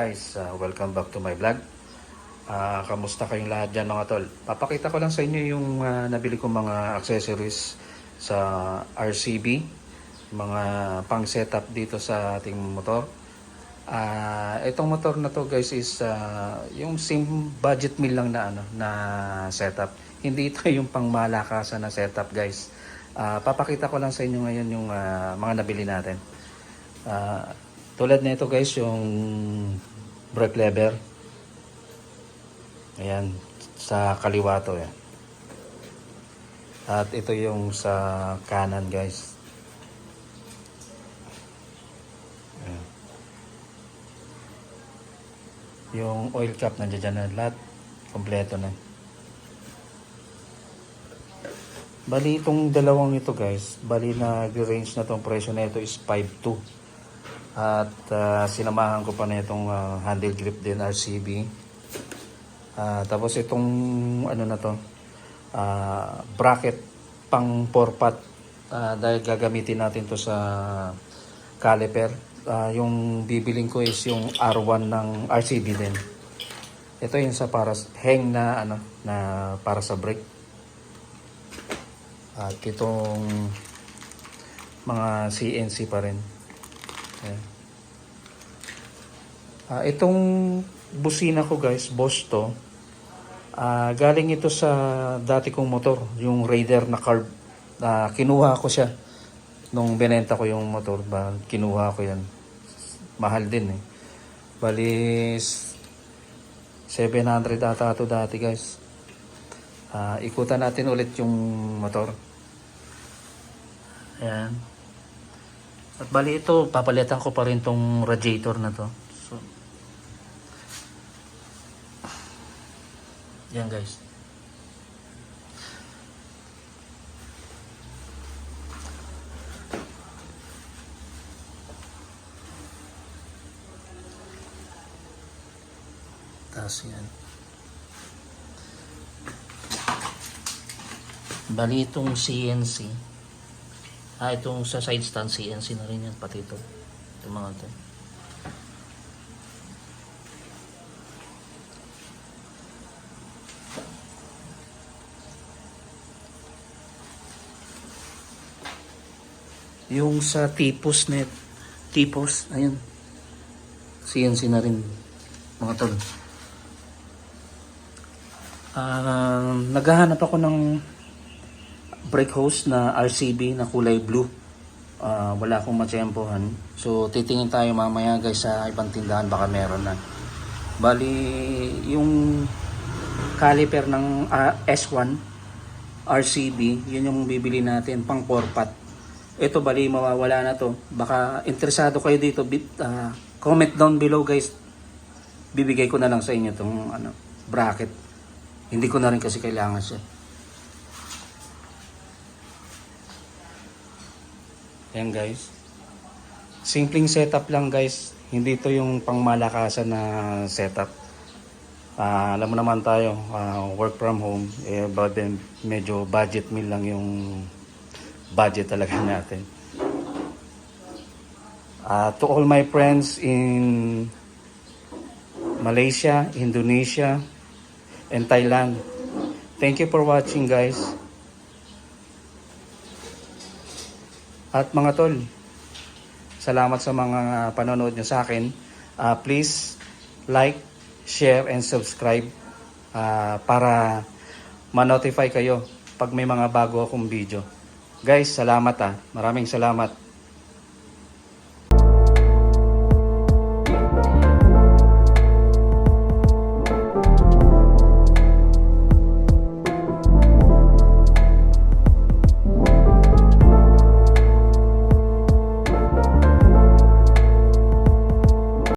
guys, welcome back to my vlog. Kamusta kayong lahat dyan mga tol? Papakita ko lang sa inyo yung nabili kong mga accessories sa RCB, mga pang setup dito sa ating motor. Itong motor na to guys is yung same budget meal lang na setup. Hindi ito yung pang malakasan na setup guys. Papakita ko lang sa inyo ngayon yung mga nabili natin. Tulad nito guys, yung brake lever. Ayan, sa kaliwa to yan. At ito yung sa kanan guys. Ayan. Yung oil cap nandiyan dyan na lahat. Kompleto na. Bali itong dalawang ito guys, bali nag-range na itong presyo na ito is 5.2. At sinamahan ko pa na itong handle grip din RCB. Tapos itong ano na to, bracket pang 4-pot, dahil gagamitin natin to sa caliper. Yung bibiling ko is yung R1 ng RCB din. Ito yung sa para hang na na para sa brake. At itong mga CNC pa rin. Itong busina ko guys, Boss to. Galing ito sa dati kong motor, yung Raider na carb. Kinuha ko siya nung binenta ko yung motor. Kinuha ko yan. Mahal din eh. Bali 700 ata ito dati guys. Ikutan natin ulit yung motor. Ayan. At bali ito, papalitan ko pa rin tong radiator na to. So, yan guys. Tapos yan. Bali itong CNC. Itong sa side stand CNC na rin yan, pati ito. Ito mga ito. Yung sa tipos net, tipos, ayun. CNC na rin, mga tol. Naghahanap ako ng brake hose na RCB na kulay blue. Wala akong matsyempohan. So titingin tayo mamaya guys sa ibang tindahan, baka meron na. Bali yung caliper ng S1 RCB, yun yung bibili natin pang 4-pot. Ito bali mawawala na to. Baka interesado kayo dito, comment down below guys. Bibigay ko na lang sa inyo tong bracket. Hindi ko na rin kasi kailangan siya. Ayan guys, simpleng setup lang guys, hindi ito yung pangmalakasan na setup. Alam mo naman tayo, work from home, but then medyo budget meal lang yung budget talaga natin. To all my friends in Malaysia, Indonesia, and Thailand, thank you for watching guys. At mga tol, salamat sa mga panonood nyo sa akin. Please like, share, and subscribe para ma-notify kayo pag may mga bago akong video. Guys, salamat Maraming salamat.